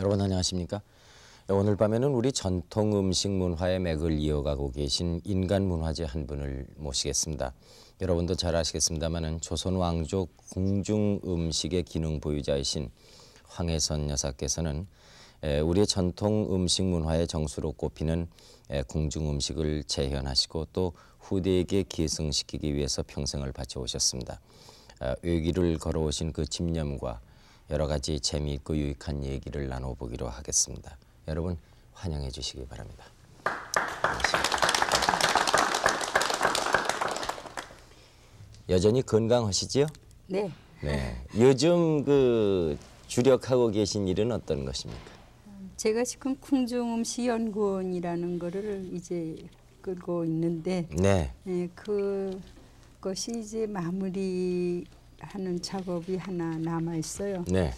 여러분 안녕하십니까? 오늘 밤에는 우리 전통 음식 문화의 맥을 이어가고 계신 인간문화재 한 분을 모시겠습니다. 여러분도 잘 아시겠습니다마는 조선 왕족 궁중 음식의 기능 보유자이신 황혜선 여사께서는 우리의 전통 음식 문화의 정수로 꼽히는 궁중 음식을 재현하시고 또 후대에게 계승시키기 위해서 평생을 바쳐오셨습니다. 외길을 걸어오신 그 집념과 여러 가지 재미있고 유익한 얘기를 나눠보기로 하겠습니다. 여러분 환영해 주시기 바랍니다. 여전히 건강하시지요? 네. 네. 요즘 그 주력하고 계신 일은 어떤 것입니까? 제가 지금 궁중음식연구원이라는 거를 이제 끌고 있는데, 네. 그것이 이제 마무리하는 작업이 하나 남아 있어요. 네.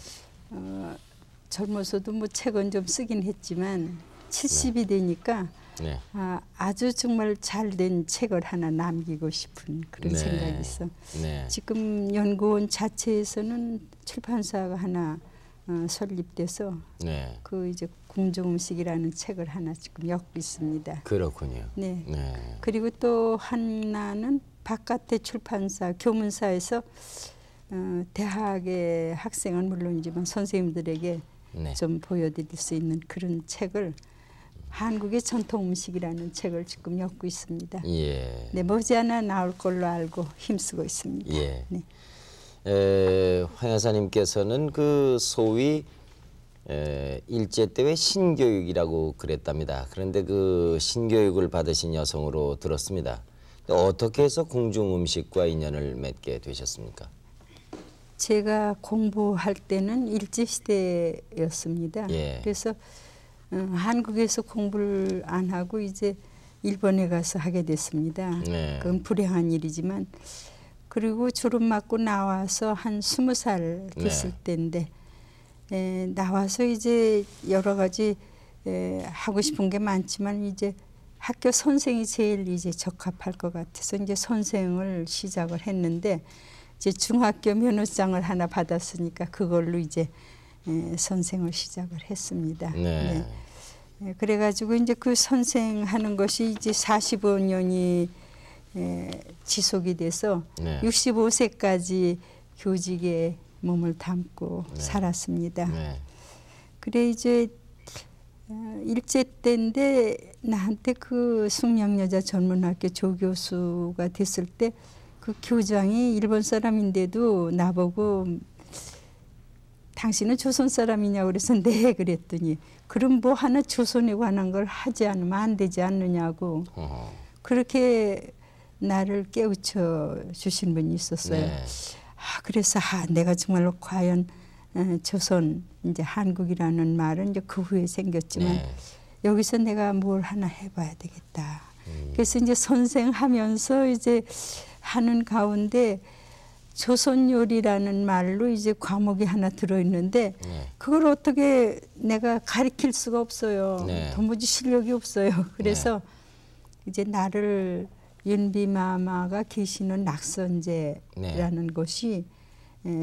젊어서도 뭐 책은 좀 쓰긴 했지만 70이 되니까 네. 아주 정말 잘된 책을 하나 남기고 싶은 그런 네. 생각이 있어. 네. 지금 연구원 자체에서는 출판사가 하나 설립돼서 네. 그 이제 궁중음식이라는 책을 하나 지금 엮고 있습니다. 그렇군요. 네. 네. 그리고 또 하나는 바깥의 출판사, 교문사에서 대학의 학생은 물론이지만 선생님들에게 네. 좀 보여드릴 수 있는 그런 책을 한국의 전통 음식이라는 책을 지금 엮고 있습니다. 예. 네, 머지않아 나올 걸로 알고 힘쓰고 있습니다. 예. 네. 황 여사님께서는 그 소위 일제 때의 신교육이라고 그랬답니다. 그런데 그 신교육을 받으신 여성으로 들었습니다. 어떻게 해서 궁중 음식과 인연을 맺게 되셨습니까? 제가 공부할 때는 일제시대였습니다. 예. 그래서 한국에서 공부를 안 하고 이제 일본에 가서 하게 됐습니다. 네. 그건 불행한 일이지만, 그리고 졸업 맞고 나와서 한 20살 됐을 네. 때인데 나와서 이제 여러 가지 하고 싶은 게 많지만 이제 학교 선생이 제일 이제 적합할 것 같아서 이제 선생을 시작을 했는데, 이제 중학교 면허장을 하나 받았으니까 그걸로 이제 선생을 시작을 했습니다. 네. 네. 그래가지고 이제 그 선생하는 것이 이제 45년이 지속이 돼서 네. 65세까지 교직에 몸을 담고 네. 살았습니다. 네. 그래 이제 일제 때인데 나한테 그 숙명여자 전문학교 조교수가 됐을 때 그 교장이 일본 사람인데도 나보고 당신은 조선 사람이냐고 그래서 네 그랬더니 그럼 뭐 하나 조선에 관한 걸 하지 않으면 안 되지 않느냐고 그렇게 나를 깨우쳐 주신 분이 있었어요. 네. 그래서 내가 정말로 과연 조선 이제 한국이라는 말은 이제 그 후에 생겼지만 네. 여기서 내가 뭘 하나 해봐야 되겠다. 그래서 이제 선생하면서 이제 하는 가운데 조선 요리라는 말로 이제 과목이 하나 들어있는데 네. 그걸 어떻게 내가 가르칠 수가 없어요. 네. 도무지 실력이 없어요. 그래서 이제 나를 윤비마마가 계시는 낙선제라는 곳이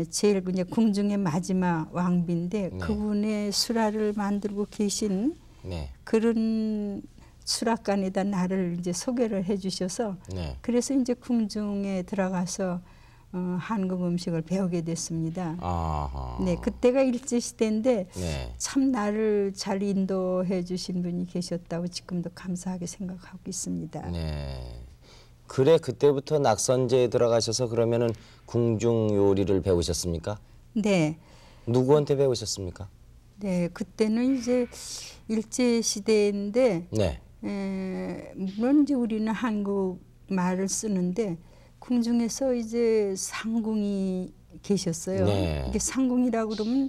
제일 이제 궁중의 마지막 왕비인데 네. 그분의 수라를 만들고 계신 네. 그런 수락관에다 나를 이제 소개를 해주셔서 네. 그래서 이제 궁중에 들어가서 한국 음식을 배우게 됐습니다. 아하. 네, 그때가 일제 시대인데 네. 참 나를 잘 인도해 주신 분이 계셨다고 지금도 감사하게 생각하고 있습니다. 네. 그래 그때부터 낙선제에 들어가셔서 그러면은 궁중 요리를 배우셨습니까? 네, 누구한테 배우셨습니까? 네, 그때는 이제 일제 시대인데 네. 물론 이제 우리는 한국 말을 쓰는데 궁중에서 이제 상궁이 계셨어요. 네. 이게 상궁이라고 그러면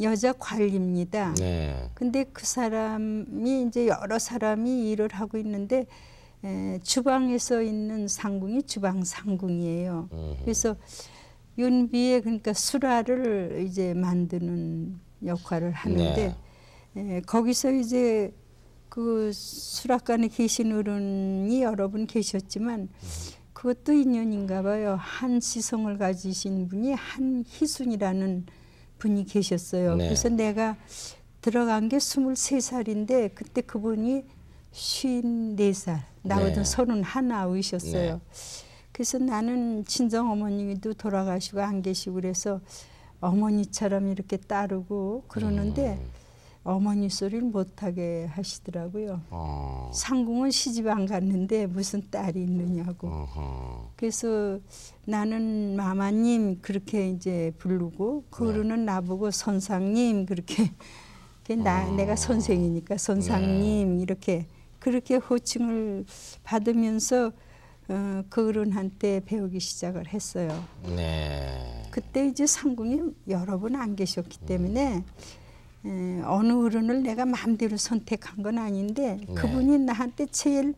여자 관리입니다. 네. 근데 그 사람이 이제 여러 사람이 일을 하고 있는데 주방에서 있는 상궁이 주방 상궁이에요. 그래서 윤비에 그러니까 수라를 이제 만드는 역할을 하는데 거기서 이제 그 수락관에 계신 어른이 여러 분 계셨지만 그것도 인연인가 봐요. 한 시성을 가지신 분이 한희순이라는 분이 계셨어요. 네. 그래서 내가 들어간 게 23살인데 그때 그분이 54살, 나보다 네. 31이셨어요. 네. 그래서 나는 친정 어머니도 돌아가시고 안 계시고 그래서 어머니처럼 이렇게 따르고 그러는데 어머니 소리를 못하게 하시더라고요. 상궁은 시집 안 갔는데 무슨 딸이 있느냐고. 그래서 나는 마마님 그렇게 이제 부르고 그러는 나보고 선상님 그렇게 내가 선생이니까 선상님 이렇게 그렇게 호칭을 받으면서 그 어른한테 배우기 시작을 했어요. 네. 그때 이제 상궁이 여러 분 안 계셨기 때문에 어느 어른을 내가 마음대로 선택한 건 아닌데 네. 그분이 나한테 제일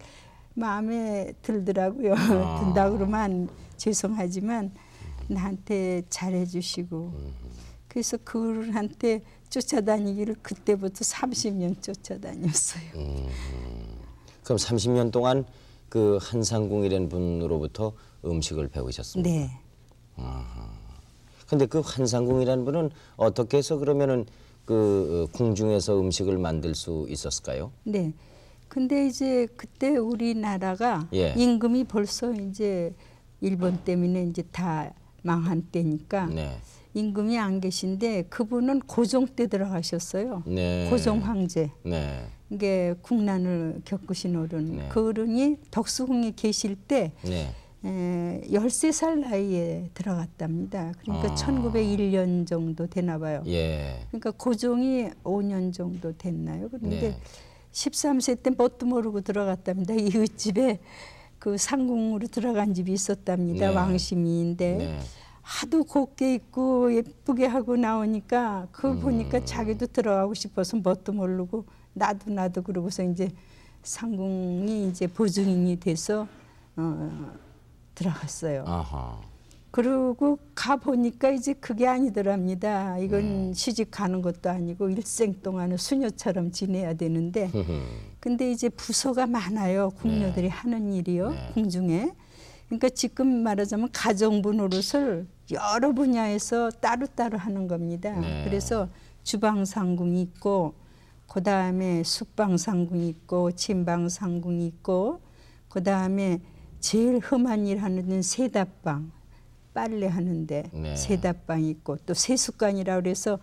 마음에 들더라고요. 든다 그러면 죄송하지만 나한테 잘해주시고 그래서 그 어른한테 쫓아다니기를 그때부터 30년 쫓아다녔어요. 그럼 30년 동안 그 한상궁이라는 분으로부터 음식을 배우셨습니까? 네. 근데 그 한상궁이라는 분은 어떻게 해서 그러면은 그 궁중에서 음식을 만들 수 있었을까요? 네. 근데 이제 그때 우리나라가 예. 임금이 벌써 이제 일본 때문에 이제 다 망한 때니까 네. 임금이 안 계신데 그분은 고종 때 들어가셨어요. 네. 고종 황제. 네. 이게 국난을 겪으신 어른. 네. 그 어른이 덕수궁에 계실 때 네. 13살 나이에 들어갔답니다. 그러니까 1901년 정도 되나 봐요. 예. 그러니까 고종이 5년 정도 됐나요? 그런데 네. 13세 때 뭣도 모르고 들어갔답니다. 이웃집에 그 상궁으로 들어간 집이 있었답니다. 네. 왕심이인데 네. 하도 곱게 입고 예쁘게 하고 나오니까 그걸 보니까 자기도 들어가고 싶어서 뭣도 모르고 나도 그러고서 이제 상궁이 이제 보증인이 돼서 들어갔어요. 아하. 그러고 가 보니까 이제 그게 아니더랍니다. 이건 시집 가는 것도 아니고 일생 동안은 수녀처럼 지내야 되는데 근데 이제 부서가 많아요. 궁녀들이 하는 일이요. 네. 궁중에. 그러니까 지금 말하자면 가정부 노릇을 여러 분야에서 따로따로 하는 겁니다. 네. 그래서 주방상궁이 있고 그다음에 숙방상궁이 있고 침방상궁이 있고 그다음에 제일 험한 일 하는 세답방 빨래하는데 네. 세답방이 있고 또 세수관이라 그래서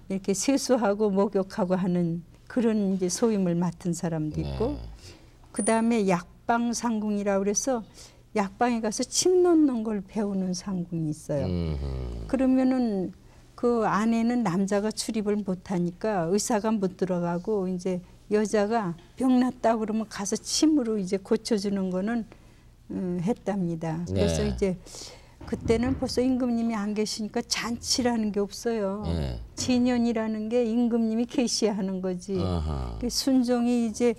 이렇게 세수하고 목욕하고 하는 그런 이제 소임을 맡은 사람도 있고 네. 그다음에 약방 상궁이라 그래서 약방에 가서 침 놓는 걸 배우는 상궁이 있어요. 그러면은 그 안에는 남자가 출입을 못 하니까 의사가 못 들어가고 이제 여자가 병 났다 그러면 가서 침으로 이제 고쳐주는 거는 했답니다. 그래서 네. 이제 그때는 벌써 임금님이 안 계시니까 잔치라는 게 없어요. 네. 진연이라는 게 임금님이 계셔야 하는 거지. 아하. 순종이 이제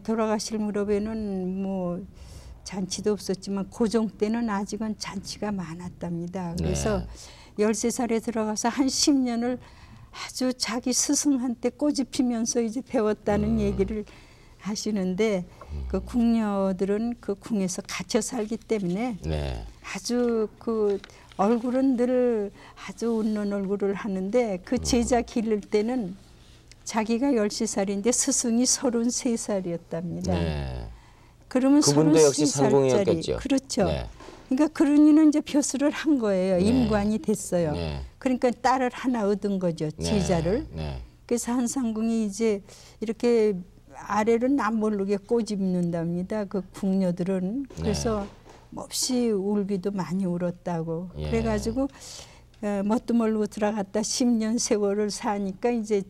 돌아가실 무렵에는 뭐 잔치도 없었지만 고종 때는 아직은 잔치가 많았답니다. 그래서 네. 13살에 들어가서 한 10년을 아주 자기 스승한테 꼬집히면서 이제 배웠다는 얘기를 하시는데 그 궁녀들은 그 궁에서 갇혀 살기 때문에 네. 아주 그 얼굴은 늘 아주 웃는 얼굴을 하는데 그 제자 기를 때는 자기가 13살인데 스승이 33살이었답니다. 네. 그러면 그분도 역시 33살짜리 상궁이었겠죠. 그렇죠. 네. 그러니까 그러니는 이제 벼슬을 한 거예요. 네. 임관이 됐어요. 네. 그러니까 딸을 하나 얻은 거죠. 제자를. 네. 그래서 한상궁이 이제 이렇게 아래로 남모르게 꼬집는답니다. 그 궁녀들은. 그래서 몹시 울기도 많이 울었다고. 예. 그래가지고 뭣도 모르고 들어갔다 10년 세월을 사니까 이제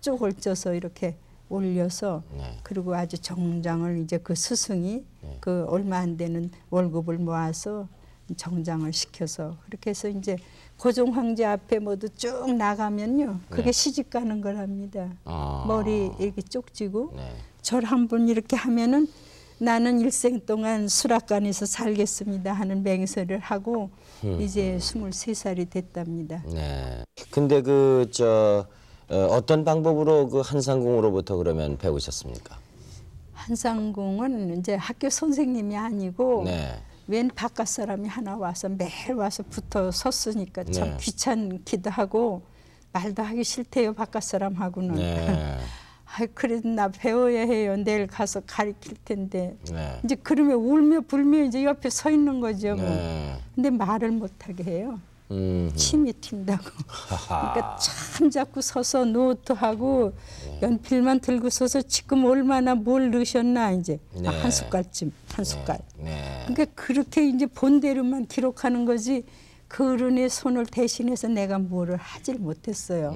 쪽을 쪄서 이렇게 올려서 네. 그리고 아주 정장을 이제 그 스승이 그 얼마 안 되는 월급을 모아서 정장을 시켜서 그렇게 해서 이제 고종 황제 앞에 모두 쭉 나가면요 그게 네. 시집 가는 거랍니다. 아. 머리 이렇게 쪽지고 네. 절 한 번 이렇게 하면은 나는 일생 동안 수락관에서 살겠습니다 하는 맹세를 하고 이제 23살이 됐답니다. 네. 근데 어떤 방법으로 그 한상궁으로부터 그러면 배우셨습니까? 한상궁은 이제 학교 선생님이 아니고 네. 웬 바깥 사람이 하나 와서 매일 와서 붙어 섰으니까 참 네. 귀찮기도 하고 말도 하기 싫대요, 바깥 사람하고는. 네. 아, 그래도 나 배워야 해요. 내일 가서 가르칠 텐데. 네. 이제 그러면 울며 불며 이제 옆에 서 있는 거죠. 뭐. 네. 근데 말을 못 하게 해요. 침이 튄다고. 그러니까 참 자꾸 서서 노트하고 연필만 들고 서서 지금 얼마나 뭘 넣으셨나 이제 네. 한 숟갈쯤 한 숟갈. 네. 그러니까 그렇게 이제 본대로만 기록하는 거지 그 어른의 손을 대신해서 내가 뭐를 하질 못했어요.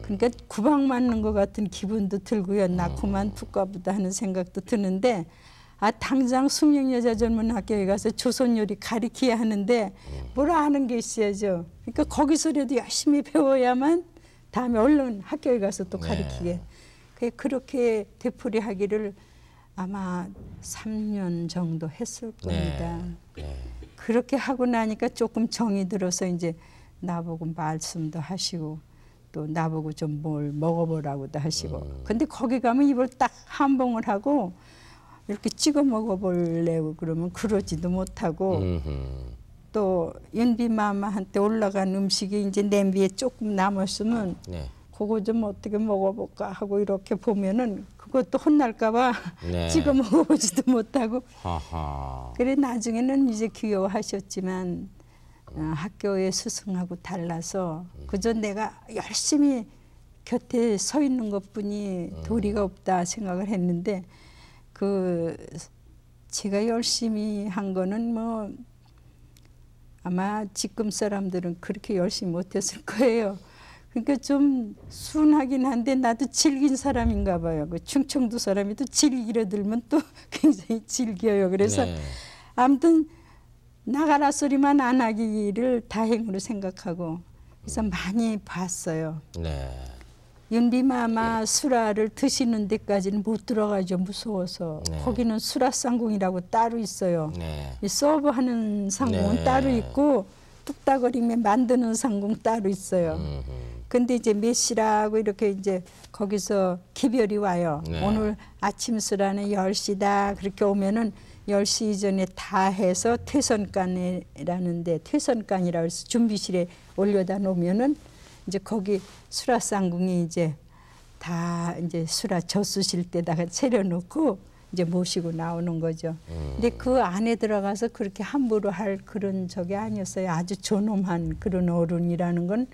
그러니까 구박 맞는 것 같은 기분도 들고요. 나 그만둘까보다 하는 생각도 드는데 아 당장 숙명여자전문학교에 가서 조선 요리 가르쳐야 하는데 뭘 아는 게 있어야죠. 그러니까 거기서라도 열심히 배워야만 다음에 얼른 학교에 가서 또 가르치게. 그렇게 되풀이하기를 아마 3년 정도 했을 겁니다. 네. 그렇게 하고 나니까 조금 정이 들어서 이제 나보고 말씀도 하시고 또 나보고 좀 뭘 먹어보라고도 하시고. 근데 거기 가면 입을 딱 한봉을 하고 이렇게 찍어 먹어볼래고 그러면 그러지도 못하고 또 윤비마마한테 올라간 음식이 이제 냄비에 조금 남았으면 네. 그거 좀 어떻게 먹어볼까 하고 이렇게 보면은 그것도 혼날까봐 네. 찍어 먹어보지도 못하고. 하하. 그래 나중에는 이제 귀여워하셨지만 학교의 스승하고 달라서 그저 내가 열심히 곁에 서 있는 것뿐이 도리가 없다 생각을 했는데 그 제가 열심히 한 거는 뭐 아마 지금 사람들은 그렇게 열심히 못했을 거예요. 그러니까 좀 순하긴 한데 나도 질긴 사람인가 봐요. 그 충청도 사람이 또 질기려 들면 또 굉장히 질겨요. 그래서 네. 아무튼 나가라 소리만 안 하기를 다행으로 생각하고 그래서 많이 봤어요. 네. 윤비마마 수라를 드시는 데까지는 못 들어가죠. 무서워서. 네. 거기는 수라상궁이라고 따로 있어요. 네. 이 서브하는 상궁은 네. 따로 있고 뚝딱거리며 만드는 상궁 따로 있어요. 근데 이제 몇시라고 이렇게 이제 거기서 기별이 와요. 네. 오늘 아침 수라는 10시다. 그렇게 오면은 10시 이전에 다 해서 퇴선간이라는데 퇴선간이라고 해서 준비실에 올려다 놓으면은 이제 거기 수라상궁이 이제 다 이제 수라 젖수실 때다가 차려놓고 이제 모시고 나오는 거죠. 근데 그 안에 들어가서 그렇게 함부로 할 그런 적이 아니었어요. 아주 존엄한 그런 어른이라는 건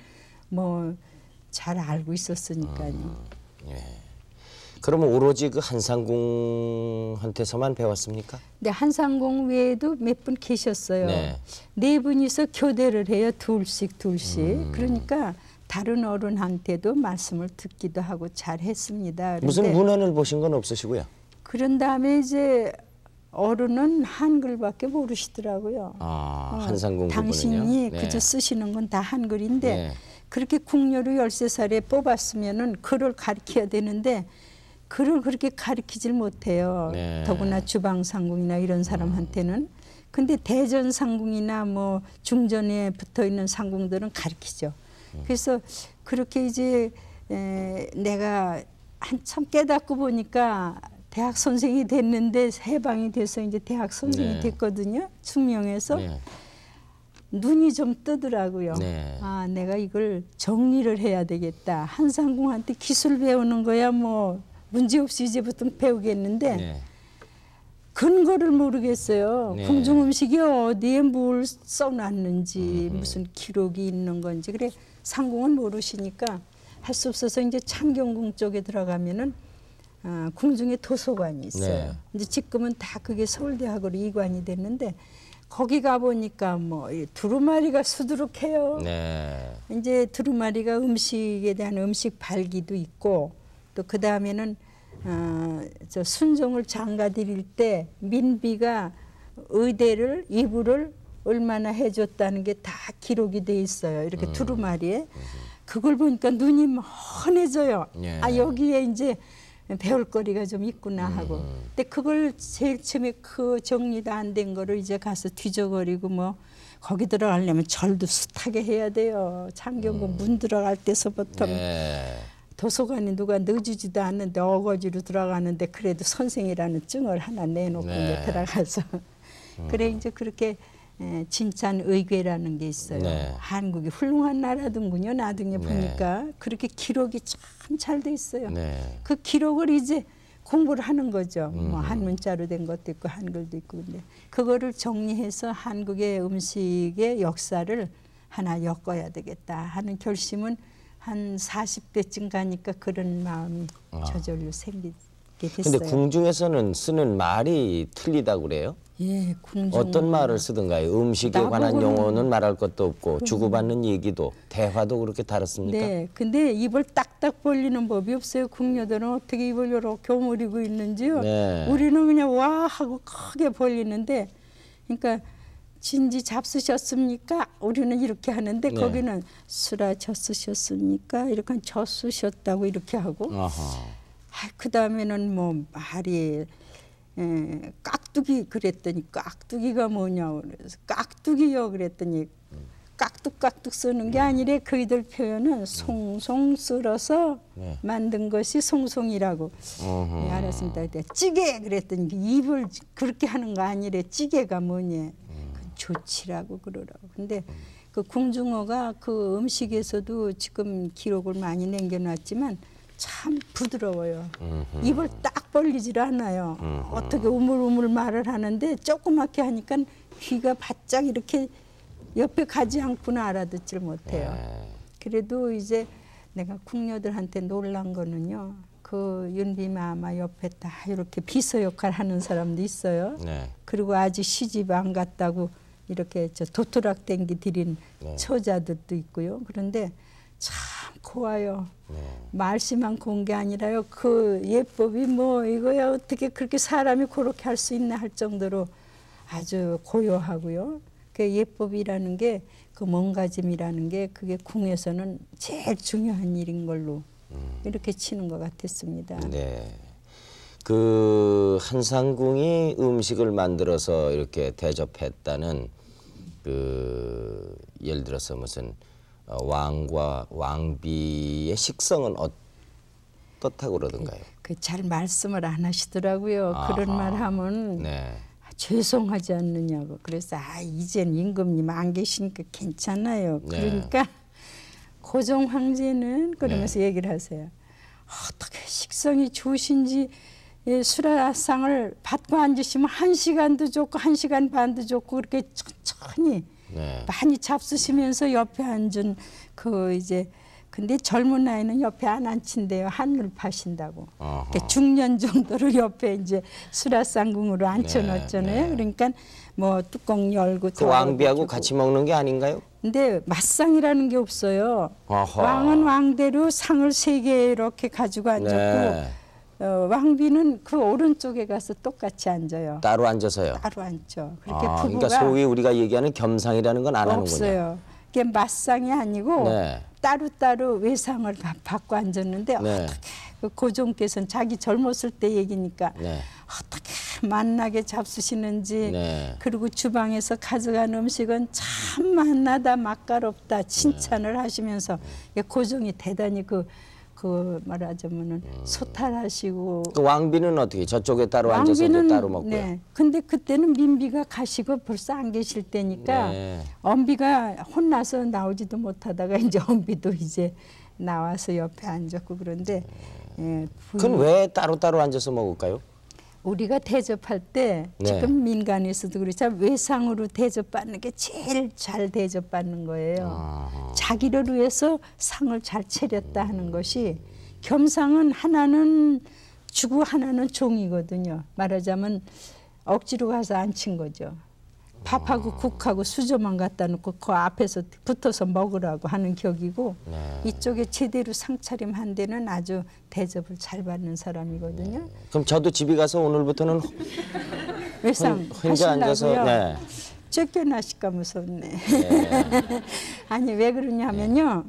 뭐 잘 알고 있었으니까요. 예. 그러면 오로지 그 한상궁한테서만 배웠습니까? 근데 한상궁 외에도 몇 분 계셨어요. 네. 네 분이서 교대를 해요. 둘씩. 그러니까 다른 어른한테도 말씀을 듣기도 하고 잘 했습니다. 무슨 문헌을 보신 건 없으시고요? 그런 다음에 이제 어른은 한글밖에 모르시더라고요. 한상궁 당신이 네. 그저 쓰시는 건 다 한글인데 네. 그렇게 궁녀로 13살에 뽑았으면은 글을 가르쳐야 되는데 글을 그렇게 가르치질 못해요. 네. 더구나 주방상궁이나 이런 사람한테는. 근데 대전상궁이나 뭐 중전에 붙어 있는 상궁들은 가르치죠. 그래서 그렇게 이제 내가 한참 깨닫고 보니까 대학 선생이 됐는데 해방이 돼서 이제 대학 선생이 네. 됐거든요. 숙명에서. 네. 눈이 좀 뜨더라고요. 네. 아, 내가 이걸 정리를 해야 되겠다. 한상궁한테 기술 배우는 거야 뭐 문제없이 이제부터 배우겠는데 네. 근거를 모르겠어요. 네. 궁중 음식이 어디에 뭘 써놨는지 무슨 기록이 있는 건지. 그래 상궁은 모르시니까 할 수 없어서 이제 창경궁 쪽에 들어가면은 궁중에 도서관이 있어요. 네. 이제 지금은 다 그게 서울대학으로 이관이 됐는데 거기 가 보니까 뭐 두루마리가 수두룩해요. 네. 이제 두루마리가 음식에 대한 음식 발기도 있고 또 그 다음에는 저 순종을 장가드릴 때 민비가 의대를 이불을 얼마나 해줬다는 게 다 기록이 돼 있어요. 이렇게 두루마리에 그걸 보니까 눈이 훤해져요. 예. 아 여기에 이제 배울 거리가 좀 있구나 하고. 근데 그걸 제일 처음에 그 정리도 안 된 거를 이제 가서 뒤져거리고 뭐 거기 들어가려면 절도 숱하게 해야 돼요. 창경궁 문 들어갈 때서부터 네. 도서관에 누가 넣어주지도 않는데 어거지로 들어가는데 그래도 선생이라는 증을 하나 내놓고 네. 이제 들어가서 그래 이제 그렇게 진천 의궤라는 게 있어요. 네. 한국이 훌륭한 나라든군요. 나중에 보니까 그렇게 기록이 참 잘 돼 있어요. 네. 그 기록을 이제 공부를 하는 거죠. 뭐 한문자로 된 것도 있고 한글도 있고 근데 그거를 정리해서 한국의 음식의 역사를 하나 엮어야 되겠다 하는 결심은 한 40대쯤 가니까 그런 마음이 저절로 생기게 됐어요. 근데 궁중에서는 쓰는 말이 틀리다고 그래요? 예, 궁중 어떤 말을 쓰던가요? 음식에 관한 나보고는- 용어는 말할 것도 없고 주고받는 얘기도 대화도 그렇게 다릅습니까? 네, 근데 입을 딱딱 벌리는 법이 없어요. 궁녀들은 어떻게 입을 이렇게 오므리고 있는지요. 네. 우리는 그냥 와 하고 크게 벌리는데, 그러니까 진지 잡수셨습니까? 우리는 이렇게 하는데 네. 거기는 술아 젖수셨습니까? 이렇게 젖수셨다고 이렇게 하고, 아하. 그 다음에는 뭐 말이 깍두기 그랬더니 깍두기가 뭐냐고 그래서 깍두기요 그랬더니 깍둑깍둑 쓰는 게 아니래. 그이들 표현은 송송 쓸어서 네. 만든 것이 송송이라고. 네, 알았습니다. 그때 찌개 그랬더니 입을 그렇게 하는 거 아니래. 찌개가 뭐냐. 조치라고 그러라고. 근데 그 궁중어가 그 음식에서도 지금 기록을 많이 남겨놨지만 참 부드러워요. 입을 딱 벌리질 않아요. 어떻게 우물우물 말을 하는데 조그맣게 하니까 귀가 바짝 이렇게 옆에 가지 않고는 알아듣질 못해요. 그래도 이제 내가 궁녀들한테 놀란 거는요. 그 윤비마마 옆에 다 이렇게 비서 역할 하는 사람도 있어요. 네. 그리고 아직 시집 안 갔다고 이렇게 저 도토락 땡기 드린 네. 처자들도 있고요. 그런데 참 고와요. 네. 말씨만 고운 게 아니라요. 그 예법이 뭐 이거야 어떻게 그렇게 사람이 그렇게 할 수 있나 할 정도로 아주 고요하고요. 그 예법이라는 게 그 몸가짐이라는 게 그게 궁에서는 제일 중요한 일인 걸로 이렇게 치는 것 같았습니다. 네. 그 한상궁이 음식을 만들어서 이렇게 대접했다는 그 예를 들어서 무슨 왕과 왕비의 식성은 어떻다고 그러던가요? 그 잘 말씀을 안 하시더라고요. 그런 말 하면 네. 죄송하지 않느냐고. 그래서 이젠 임금님 안 계시니까 괜찮아요. 네. 그러니까 고종 황제는 그러면서 얘기를 하세요. 어떻게 식성이 좋으신지 수라상을 받고 앉으시면 1시간도 좋고 1시간 반도 좋고 그렇게 천천히 네. 많이 잡수시면서 옆에 앉은 그 이제 근데 젊은 나이는 옆에 안 앉힌대요. 한물 파신다고. 그러니까 중년 정도를 옆에 이제 수라상궁으로 앉혀놨잖아요. 네. 그러니까 뭐 뚜껑 열고 그 왕비하고 주고. 같이 먹는 게 아닌가요? 근데 맞상이라는 게 없어요. 아하. 왕은 왕대로 상을 3개 이렇게 가지고 앉았고 네. 왕비는 그 오른쪽에 가서 똑같이 앉아요. 따로 앉아서요. 따로 앉죠. 그렇게 아, 부부가 그러니까 소위 우리가 얘기하는 겸상이라는 건 안 하는군요. 없어요. 그게 맞상이 아니고 네. 따로따로 외상을 받고 앉았는데 네. 어떻게 그 고종께서는 자기 젊었을 때 얘기니까 네. 어떻게 맛나게 잡수시는지 네. 그리고 주방에서 가져간 음식은 참 맛나다 맛깔없다 칭찬을 하시면서 고종이 대단히 그 말하자면은 소탈하시고 그 왕비는 어떻게 저쪽에 따로 앉아서 이제 따로 먹고요? 네. 근데 그때는 민비가 가시고 벌써 안 계실 때니까 네. 엄비가 혼나서 나오지도 못하다가 이제 엄비도 이제 나와서 옆에 앉았고 그런데 그건 왜 따로 앉아서 먹을까요? 우리가 대접할 때 네. 지금 민간에서도 그렇지만 외상으로 대접받는 게 제일 잘 대접받는 거예요. 자기를 위해서 상을 잘 차렸다 하는 것이 겸상은 하나는 주고 하나는 종이거든요. 말하자면 억지로 가서 앉힌 거죠. 밥하고 국하고 수저만 갖다 놓고 그 앞에서 붙어서 먹으라고 하는 격이고 이쪽에 제대로 상차림한 데는 아주 대접을 잘 받는 사람이거든요. 그럼 저도 집에 가서 오늘부터는 외상 혼자 앉아서 하시려고요. 네. 쫓겨나실까 무섭네. 아니 왜 그러냐면요.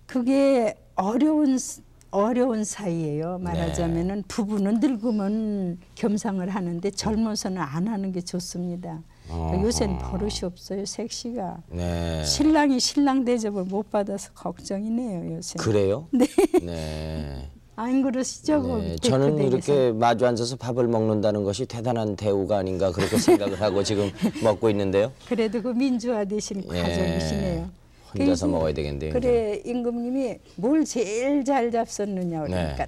그게 어려운 사이예요. 말하자면은 부부는 늙으면 겸상을 하는데 젊어서는 안 하는 게 좋습니다. 요새는 버릇이 없어요. 색시가. 네. 신랑이 신랑 대접을 못 받아서 걱정이네요. 요새. 그래요? 네. 네. 안 그러시죠? 네, 저는 이렇게 마주 앉아서 밥을 먹는다는 것이 대단한 대우가 아닌가 그렇게 생각을 하고 지금 먹고 있는데요. 그래도 그 민주화되신 과정이시네요. 혼자서 먹어야 되겠는데요. 그래 임금님이 뭘 제일 잘 잡섰느냐 그러니까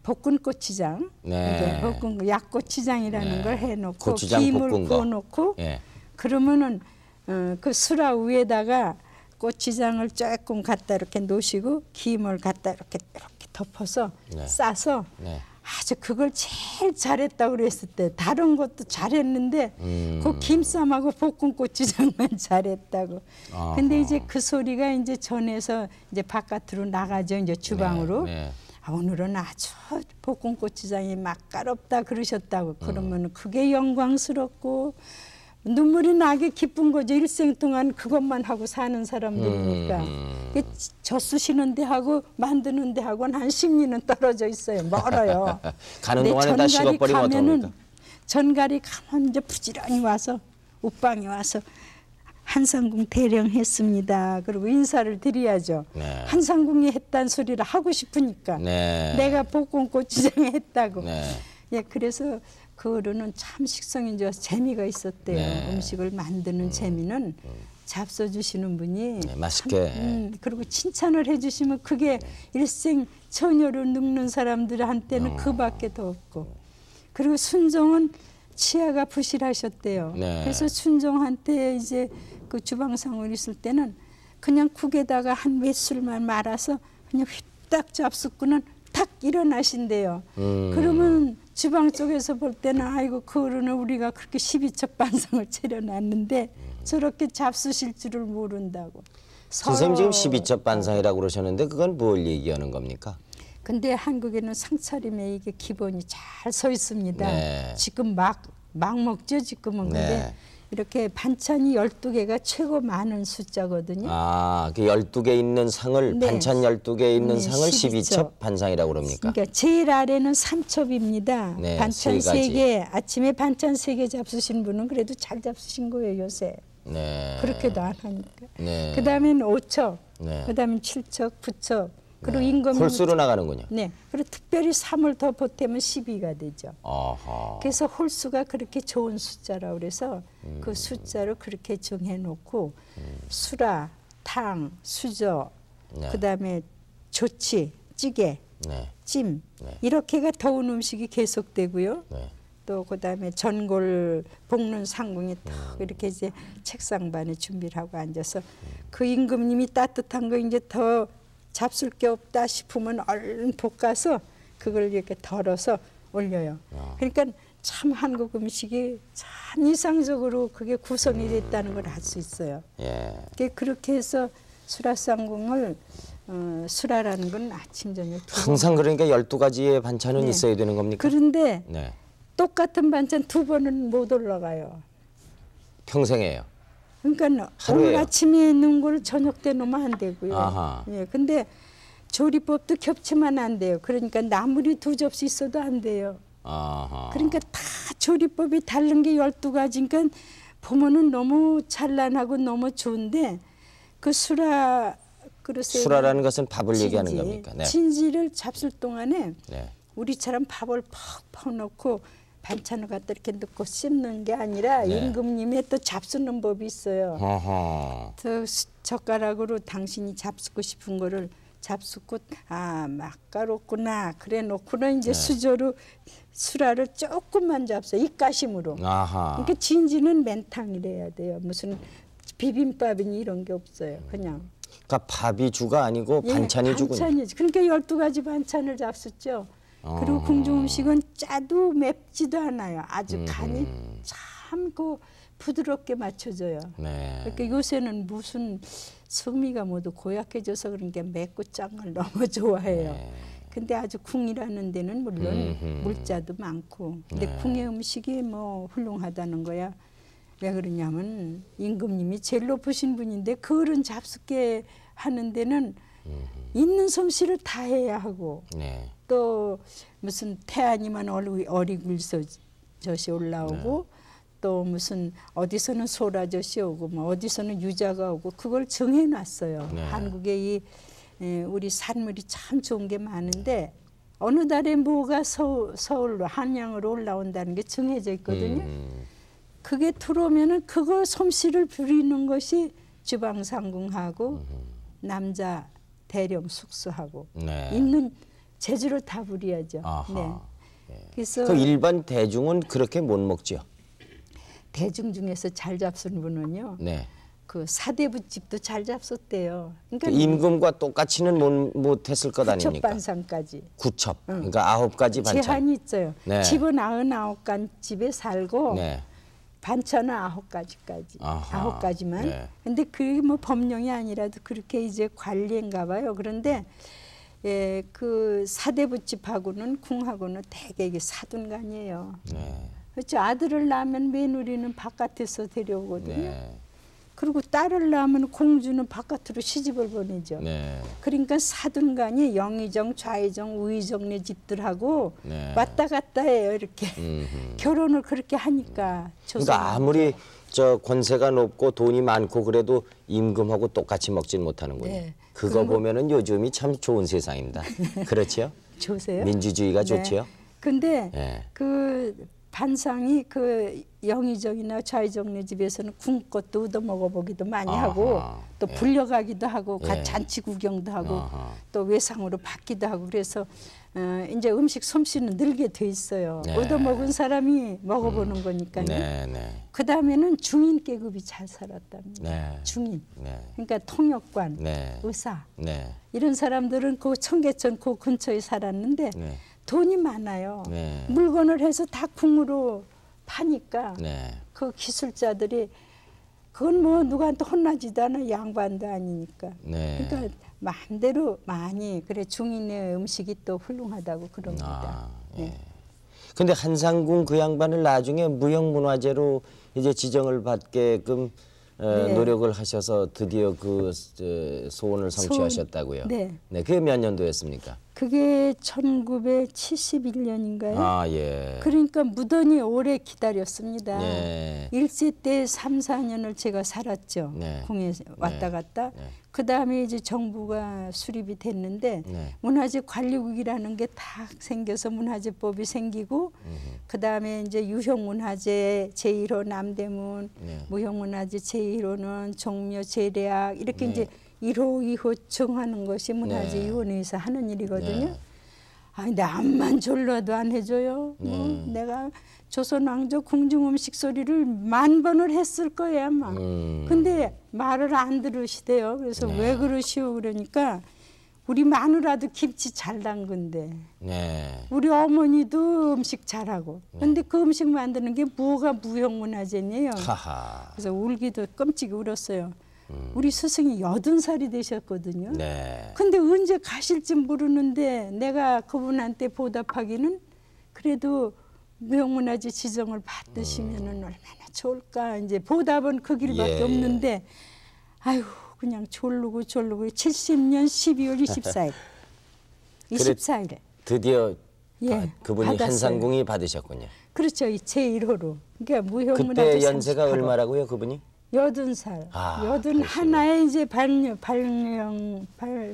볶은고추장, 네. 이제 볶은 약고추장이라는 걸 해놓고 고추장 김을 볶은 거. 부어놓고 예. 그러면은 그 수라 위에다가 고추장을 조금 갖다 이렇게 놓으시고 김을 갖다 이렇게 덮어서 네. 싸서 네. 아주 그걸 제일 잘했다고 그랬을 때 다른 것도 잘했는데 그 김쌈하고 볶은 고추장만 잘했다고. 아하. 근데 이제 그 소리가 이제 전에서 이제 바깥으로 나가죠. 이제 주방으로. 네. 아, 오늘은 아주 볶은 고추장이 맛깔없다 그러셨다고. 그러면 그게 영광스럽고 눈물이 나게 기쁜 거죠. 일생 동안 그것만 하고 사는 사람들이니까. 젖수시는 데하고 만드는 데하고는 한 10리는 떨어져 있어요. 멀어요. 가는 동안에 다 식어버리면 어떡합니까? 전갈이 가면 이제 부지런히 와서 옷방에 와서 한상궁 대령했습니다. 그리고 인사를 드려야죠. 네. 한상궁이 했다는 소리를 하고 싶으니까. 네. 내가 볶은 고추장 했다고. 네. 예, 그래서 그 어른은 참 식성이 좋아서 재미가 있었대요. 네. 음식을 만드는 재미는 잡숴 주시는 분이 네, 맛있게. 그리고 칭찬을 해주시면 그게 일생 처녀로 늙는 사람들한테는 그밖에 더 없고. 그리고 순종은 치아가 부실하셨대요. 네. 그래서 순종한테 이제 그 주방상을 있을 때는 그냥 국에다가 한 맷술만 말아서 그냥 휘딱 잡숫고는 탁 일어나신대요. 그러면 주방 쪽에서 볼 때는 아이고 그 어른은 우리가 그렇게 12첩 반상을 차려놨는데 저렇게 잡수실 줄을 모른다고. 선생님 지금 12첩 반상이라고 그러셨는데 그건 뭘 얘기하는 겁니까? 근데 한국에는 상차림에 이게 기본이 잘 서 있습니다. 네. 지금 막 먹죠 지금은. 근데 네. 이렇게 반찬이 12개가 최고 많은 숫자거든요. 아, 그 12개 있는 상을 네. 반찬 12개 있는 네, 상을 12첩. 12첩 반상이라고 그럽니까? 그러니까 제일 아래는 3첩입니다. 네, 반찬 세 가지. 3개, 아침에 반찬 3개 잡수신 분은 그래도 잘 잡수신 거예요 요새. 네. 그렇게도 안 하니까. 네. 그다음엔 5첩, 네. 그다음엔 7첩, 9첩. 그리고 네. 임금 홀수로 나가는군요. 네. 그리고 특별히 3을 더 보태면 12가 되죠. 아하. 그래서 홀수가 그렇게 좋은 숫자라 그래서 그 숫자를 그렇게 정해놓고 수라, 탕, 수저, 네. 그다음에 조치, 찌개, 네. 찜 네. 이렇게가 더운 음식이 계속되고요. 네. 또 그다음에 전골 볶는 상궁이 탁 이렇게 이제 책상반에 준비를 하고 앉아서 그 임금님이 따뜻한 거 이제 더 잡술 게 없다 싶으면 얼른 볶아서 그걸 이렇게 덜어서 올려요. 그러니까 참 한국 음식이 참 이상적으로 그게 구성이 됐다는 걸 알 수 있어요. 예. 그렇게 해서 수라상궁을 수라라는 건 아침 저녁 두 번. 항상 그러니까 12가지의 반찬은 네. 있어야 되는 겁니까? 그런데 네. 똑같은 반찬 두 번은 못 올라가요. 평생에요. 그러니까 하루에요? 오늘 아침에 넣은 걸 저녁 때 넣으면 안 되고요. 아하. 예, 근데 조리법도 겹치면 안 돼요. 그러니까 나물이 2접시 있어도 안 돼요. 아하. 그러니까 다 조리법이 다른 게 12가지니까 보면은 너무 찬란하고 너무 좋은데 그 수라 그릇에 수라라는 것은 밥을 얘기하는 겁니까? 네. 진지를 잡술 동안에 네. 우리처럼 밥을 퍽퍽 넣고 반찬을 갖다 이렇게 넣고 씹는 게 아니라 네. 임금님의 또 잡수는 법이 있어요. 아하. 저 젓가락으로 당신이 잡수고 싶은 거를 잡수고 아 맛깔없구나 그래 놓고는 이제 네. 수저로 수라를 조금만 잡숴 입가심으로. 아하. 그러니까 진지는 맨탕이래야 돼요. 무슨 비빔밥이니 이런 게 없어요. 그냥. 그러니까 밥이 주가 아니고 예, 반찬이 주군요. 반찬이지. 그러니까 12가지 반찬을 잡수죠. 그리고 궁중 음식은 짜도 맵지도 않아요. 아주 간이 참 그 부드럽게 맞춰져요. 네. 그러니까 요새는 무슨 성미가 모두 고약해져서 그런 게 맵고 짠 걸 너무 좋아해요. 네. 근데 아주 궁이라는 데는 물론 물자도 많고 근데 네. 궁의 음식이 뭐 훌륭하다는 거야. 왜 그러냐면 임금님이 제일 높으신 분인데 그 어른 잡숫게 하는 데는 있는 솜씨를 다 해야 하고 네. 또 무슨 태아니만 어리굴젓이 올라오고 또 무슨 어디서는 소라젓이 오고 뭐 어디서는 유자가 오고 그걸 정해놨어요. 네. 한국에 우리 산물이 참 좋은 게 많은데 어느 달에 뭐가 서울로 한양으로 올라온다는 게 정해져 있거든요. 그게 들어오면은 그거 솜씨를 부리는 것이 주방상궁하고 남자 대령 숙수하고 네. 있는 재주를 다 부려야죠. 아하. 네. 그래서 그 일반 대중은 그렇게 못 먹죠. 대중 중에서 잘 잡수는 분은요. 네. 그 사대부집도 잘 잡섰대요. 그러니까 그 임금과 똑같이는 못했을 것 아닙니까? 구첩반상까지. 구첩. 그러니까 9가지 반찬. 제한이 있어요. 네. 집은 99간 집에 살고 네. 반찬은 9가지까지. 아하. 9가지만. 네. 근데 그게 뭐 법령이 아니라도 그렇게 이제 관리인가 봐요. 그런데 예, 그 사대부집하고는 궁하고는 되게 이게 사돈간이에요. 네. 그렇죠. 아들을 낳으면 며느리는 바깥에서 데려오거든요. 네. 그리고 딸을 낳으면 공주는 바깥으로 시집을 보내죠. 네. 그러니까 사돈간이 영의정, 좌의정, 우의정네 집들하고 네. 왔다 갔다 해요. 이렇게 결혼을 그렇게 하니까. 그러니까 아무리 저 권세가 높고 돈이 많고 그래도 임금하고 똑같이 먹진 못하는군요. 네. 그거 보면은 요즘이 참 좋은 세상입니다. 그렇죠? 좋으세요? 민주주의가 네. 좋지요. 근데 네. 그 반상이 그 영의정이나 좌의정네 집에서는 군것도 얻어 먹어보기도 많이 아하. 하고 또 예. 불려가기도 하고 예. 잔치 구경도 하고 아하. 또 외상으로 받기도 하고 그래서 이제 음식 솜씨는 늘게 돼 있어요. 네. 얻어 먹은 사람이 먹어보는 거니까요. 네, 네, 그 다음에는 중인 계급이 잘 살았답니다. 네. 중인. 네. 그러니까 통역관, 네. 의사 네. 이런 사람들은 그 청계천 그 근처에 살았는데 네. 돈이 많아요. 네. 물건을 해서 다 궁으로 파니까 네. 그 기술자들이 그건 뭐 누구한테 혼나지도 않아 양반도 아니니까. 네. 그러니까 마음대로 많이 그래 중인의 음식이 또 훌륭하다고 그럽니다. 아, 예. 네. 근데 한상궁 그 양반을 나중에 무형문화재로 이제 지정을 받게끔 네. 노력을 하셔서 드디어 그 소원을 성취하셨다고요. 네. 네, 그게 몇 년도였습니까? 그게 1971년인가요? 아, 예. 그러니까 무던히 오래 기다렸습니다. 네. 일제 때 3, 4년을 제가 살았죠. 네. 궁에 왔다 갔다. 네. 그다음에 이제 정부가 수립이 됐는데 네. 문화재 관리국이라는 게 다 생겨서 문화재법이 생기고 그다음에 이제 유형문화재 제1호 남대문 네. 무형문화재 제1호는 종묘 재래악 이렇게 네. 이제 1호, 2호 정하는 것이 문화재위원회에서 하는 일이거든요. 네. 아니 남만 졸라도 안 해줘요. 뭐 내가 조선 왕조 궁중 음식 소리를 10,000번을 했을 거예요 아마. 근데 말을 안 들으시대요. 그래서 왜 그러시오 그러니까 우리 마누라도 김치 잘 담근데 네. 우리 어머니도 음식 잘하고. 근데 그 음식 만드는 게 뭐가 무형문화재니에요. 하하. 그래서 울기도 끔찍이 울었어요. 우리 스승이 80살이 되셨거든요. 네. 근데 언제 가실지 모르는데 내가 그분한테 보답하기는 그래도 무형문화재 지정을 받으시면은 얼마나 좋을까. 이제 보답은 그 길밖에 예. 없는데 아유 그냥 졸르고 70년 12월 24일 24일에 드디어 예, 그분이 받았어요. 한상궁이 받으셨군요. 그렇죠. 이 제1호로. 그러니까 무형문화재 그때 연세가 38호. 얼마라고요, 그분이? 80살. 아, 81에 이제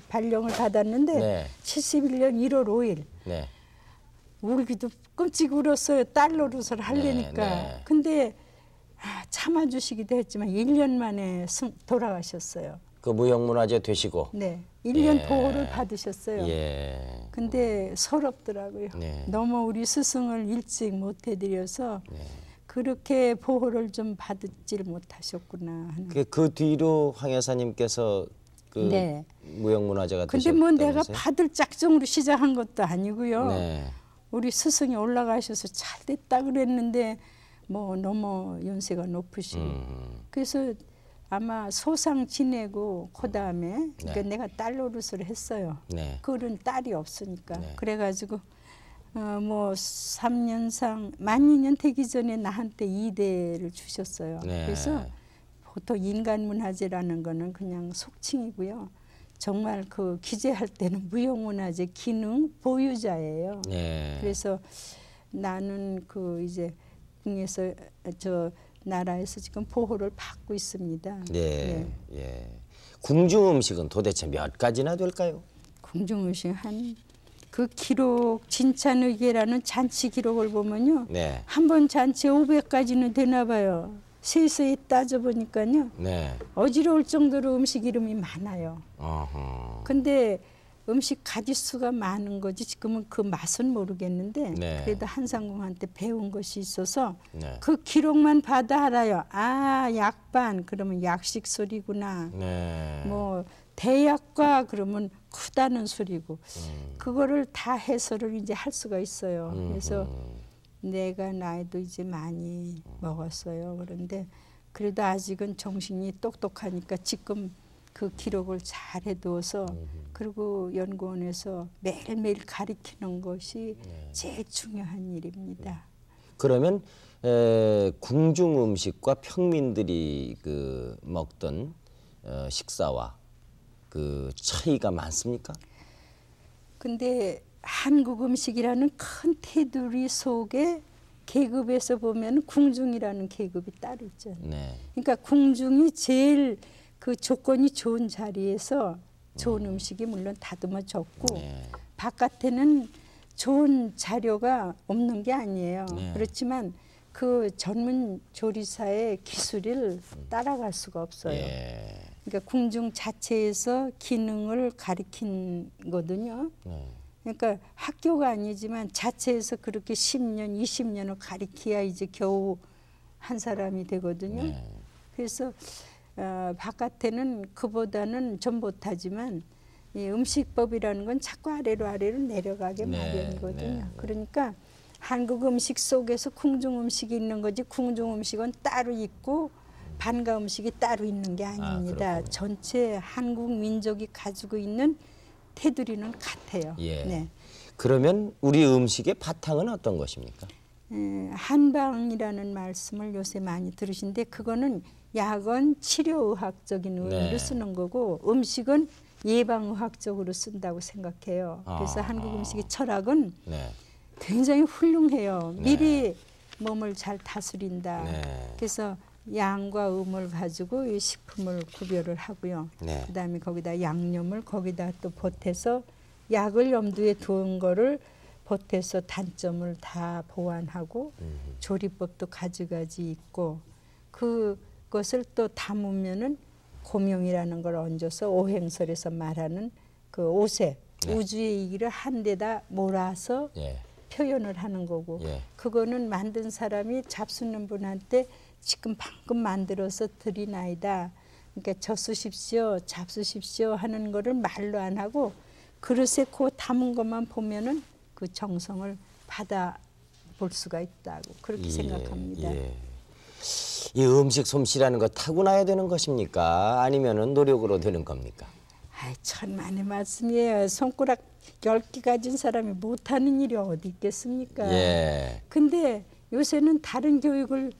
발령을 받았는데 네. 71년 1월 5일. 네. 울기도 끔찍 울었어요. 딸 노릇을 하려니까. 네. 근데 참아주시기도 했지만 1년 만에 돌아가셨어요. 그 무형문화재 되시고. 네. 1년 예. 보호를 받으셨어요. 예. 근데 서럽더라고요. 네. 너무 우리 스승을 일찍 못 해드려서 네. 그렇게 보호를 좀 받지를 못하셨구나 하는. 그 뒤로 황 여사님께서 그 네. 무형문화재가 근데 뭐 내가 되셨다면서요? 받을 짝정으로 시작한 것도 아니고요. 네. 우리 스승이 올라가셔서 잘 됐다 그랬는데 뭐 너무 연세가 높으시고 그래서 아마 소상 지내고 그다음에 그러니까 내가 딸 노릇을 했어요. 네. 그런 딸이 없으니까 네. 그래가지고 뭐 3년상 만 2년 되기 전에 나한테 2대를 주셨어요. 네. 그래서 보통 인간문화재라는 거는 그냥 속칭이고요. 정말 그 기재할 때는 무형문화재 기능 보유자예요. 네. 그래서 나는 그 이제 궁에서 저 나라에서 지금 보호를 받고 있습니다. 네. 예. 궁중 음식은 도대체 몇 가지나 될까요? 궁중 음식 한 그 기록 진찬의계라는 잔치 기록을 보면요. 네. 한 번 잔치에 500가지는 되나 봐요. 세세히 따져보니까요. 네. 어지러울 정도로 음식 이름이 많아요. 어허. 근데 음식 가짓수가 많은 거지 지금은 그 맛은 모르겠는데 네. 그래도 한상궁한테 배운 것이 있어서 네. 그 기록만 봐도 알아요. 아, 약반 그러면 약식 소리구나. 네. 뭐 대약과 그러면 크다는 소리고 그거를 다 해설을 이제 할 수가 있어요. 그래서 내가 나이도 이제 많이 먹었어요. 그런데 그래도 아직은 정신이 똑똑하니까 지금 그 기록을 잘 해두어서 그리고 연구원에서 매일매일 가리키는 것이 제일 중요한 일입니다. 그러면 궁중 음식과 평민들이 그 먹던 식사와 그 차이가 많습니까? 근데 한국 음식이라는 큰 테두리 속에 계급에서 보면 궁중이라는 계급이 따로 있잖아요. 네. 그러니까 궁중이 제일 그 조건이 좋은 자리에서 좋은 음식이 물론 다듬어 졌고 네. 바깥에는 좋은 자료가 없는 게 아니에요. 네. 그렇지만 그 전문 조리사의 기술을 따라갈 수가 없어요. 예. 그러니까 궁중 자체에서 기능을 가리킨 거든요. 네. 그러니까 학교가 아니지만 자체에서 그렇게 10년, 20년을 가리켜야 이제 겨우 한 사람이 되거든요. 네. 그래서 바깥에는 그보다는 좀 못하지만 이 음식법이라는 건 자꾸 아래로 내려가게 네, 마련이거든요. 네. 그러니까 한국 음식 속에서 궁중 음식이 있는 거지 궁중 음식은 따로 있고 반가 음식이 따로 있는 게 아닙니다. 그렇군요. 전체 한국 민족이 가지고 있는 테두리는 같아요. 예. 네. 그러면 우리 음식의 바탕은 어떤 것입니까? 한방이라는 말씀을 요새 많이 들으신데 그거는 약은 치료의학적인 의미로 네. 쓰는 거고 음식은 예방의학적으로 쓴다고 생각해요. 그래서 한국 음식의 철학은 네. 굉장히 훌륭해요. 미리 몸을 잘 다스린다. 네. 그래서 양과 음을 가지고 이 식품을 구별을 하고요. 네. 그다음에 거기다 양념을 거기다 또 보태서 약을 염두에 둔 거를 보태서 단점을 다 보완하고 조리법도 가지가지 있고 그것을 또 담으면은 고명이라는 걸 얹어서 오행설에서 말하는 그 오색 네. 우주의 이기를 한 데다 몰아서 예. 표현을 하는 거고 예. 그거는 만든 사람이 잡수는 분한테 지금 방금 만들어서 드리나이다. 그러니까 젖수십시오, 잡수십시오 하는 거를 말로 안 하고 그릇에 그 담은 것만 보면은 그 정성을 받아 볼 수가 있다고 그렇게 생각합니다. 예. 이 음식 솜씨라는 거 타고나야 되는 것입니까? 아니면은 노력으로 되는 겁니까? 아이 천만의 말씀이에요. 손가락 10개 가진 사람이 못하는 일이 어디 있겠습니까? 예. 근데 요새는 다른 교육을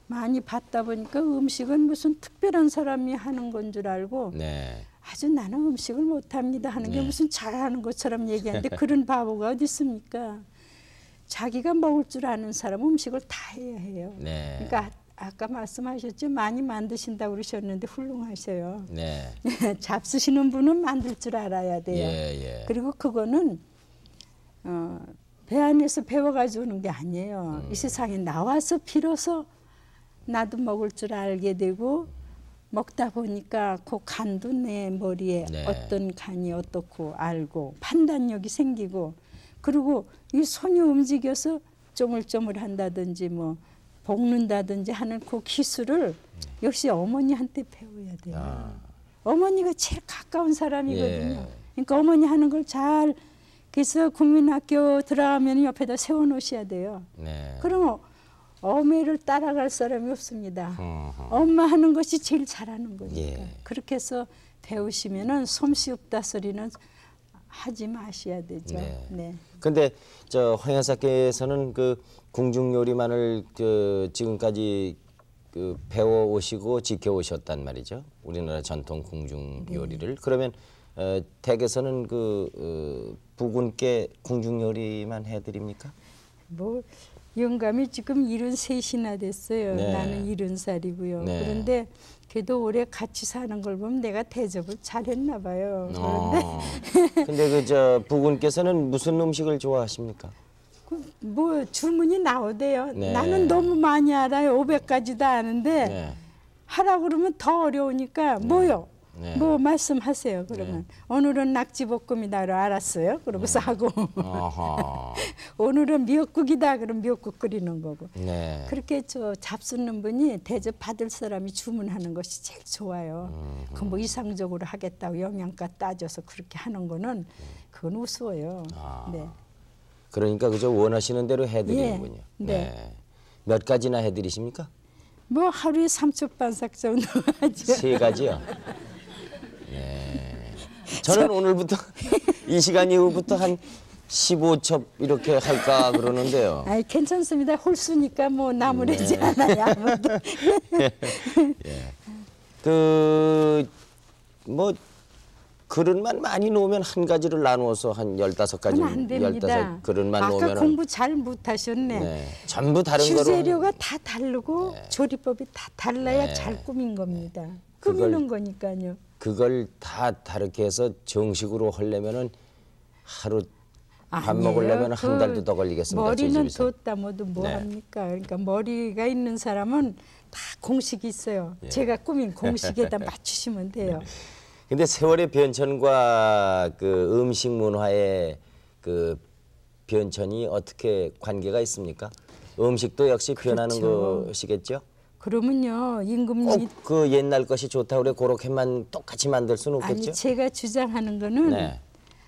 많이 받다 보니까 음식은 무슨 특별한 사람이 하는 건 줄 알고 네. 아주 나는 음식을 못합니다 하는 게 무슨 잘하는 것처럼 얘기하는데 그런 바보가 어디 있습니까? 자기가 먹을 줄 아는 사람은 음식을 다 해야 해요. 네. 그러니까 아까 말씀하셨죠. 많이 만드신다고 그러셨는데 훌륭하셔요. 네. 잡수시는 분은 만들 줄 알아야 돼요. 예. 그리고 그거는 배 안에서 배워가지고 오는 게 아니에요. 이 세상에 나와서 비로소 나도 먹을 줄 알게 되고 먹다 보니까 그 간도 내 머리에 네. 어떤 간이 어떻고 알고 판단력이 생기고 그리고 이 손이 움직여서 쪼물쪼물한다든지 뭐 볶는다든지 하는 그 기술을 역시 어머니한테 배워야 돼요. 어머니가 제일 가까운 사람이거든요. 예. 그러니까 어머니 하는 걸 잘 그래서 국민학교 들어가면 옆에다 세워놓으셔야 돼요. 네. 그러면 어머니를 따라갈 사람이 없습니다. 엄마 하는 것이 제일 잘하는 거니까. 예. 그렇게 해서 배우시면은 솜씨 없다 소리는 하지 마셔야 되죠. 네. 근데 저 황 여사께서는 그 궁중 요리만을 그 지금까지 그 배워 오시고 지켜 오셨단 말이죠. 우리나라 전통 궁중 요리를. 그러면 댁에서는 그 부군께 궁중 요리만 해드립니까? 뭐 영감이 지금 73이나 됐어요. 네. 나는 70살이고요. 네. 그런데 그래도 오래 같이 사는 걸 보면 내가 대접을 잘했나 봐요. 근데 그 저 부군께서는 무슨 음식을 좋아하십니까? 뭐 주문이 나오대요. 네. 나는 너무 많이 알아요. 500가지도 아는데 네. 하라고 그러면 더 어려우니까 뭐요? 네. 뭐 말씀하세요. 그러면 오늘은 낙지볶음이다로 알았어요. 그러고서 하고 어허. 오늘은 미역국이다. 그럼 미역국 끓이는 거고. 네. 그렇게 저 잡수는 분이 대접 받을 사람이 주문하는 것이 제일 좋아요. 그 뭐 이상적으로 하겠다고 영양가 따져서 그렇게 하는 거는 그건 우스워요. 네. 그러니까 그저 원하시는 대로 해드리는군요. 예. 네. 몇 가지나 해드리십니까? 뭐 하루에 3첩 반삭 정도 하죠. 3가지요. 네. 저는 오늘부터 이 시간 이후부터 한 15첩 이렇게 할까 그러는데요. 아이 괜찮습니다. 홀수니까 뭐 나무래지 않아요. 아무도. 예. 그 뭐 그릇만 많이 놓으면 한 가지를 나누어서 한 15가지, 그건 안 됩니다. 15그릇만 아까 놓으면 공부 잘 못하셨네. 네. 전부 다른 거로 주재료가 다 다르고 조리법이 다 달라야 네. 잘 꾸민 겁니다. 그걸- 꾸미는 거니까요. 그걸 다 다르게 해서 정식으로 하려면은 하루 밥 아니에요. 먹으려면 한 그 달도 더 걸리겠습니다. 머리는 저희 집에서. 뒀다 뭐도 뭐 네. 합니까? 그러니까 머리가 있는 사람은 다 공식이 있어요. 예. 제가 꾸민 공식에다 맞추시면 돼요. 근데 세월의 변천과 그 음식 문화의 그 변천이 어떻게 관계가 있습니까? 음식도 역시 변하는 그렇죠. 것이겠죠? 그러면요 임금님이 꼭 그 옛날 것이 좋다고 그래 그렇게만 똑같이 만들 수는 아니 없겠죠? 제가 주장하는 거는 네.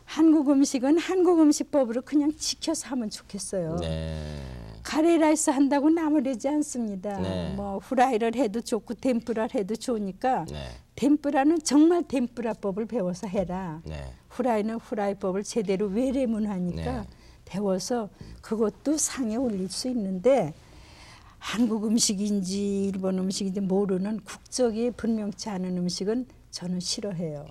한국 음식은 한국 음식법으로 그냥 지켜서 하면 좋겠어요. 네. 카레라이스 한다고 나무래지 않습니다. 네. 뭐 후라이를 해도 좋고 덴뿌라를 해도 좋으니까 네. 덴뿌라는 정말 덴뿌라법을 배워서 해라. 네. 후라이는 후라이법을 제대로 외래문화니까 네. 배워서 그것도 상에 올릴 수 있는데 한국 음식인지 일본 음식인지 모르는 국적이 분명치 않은 음식은 저는 싫어해요.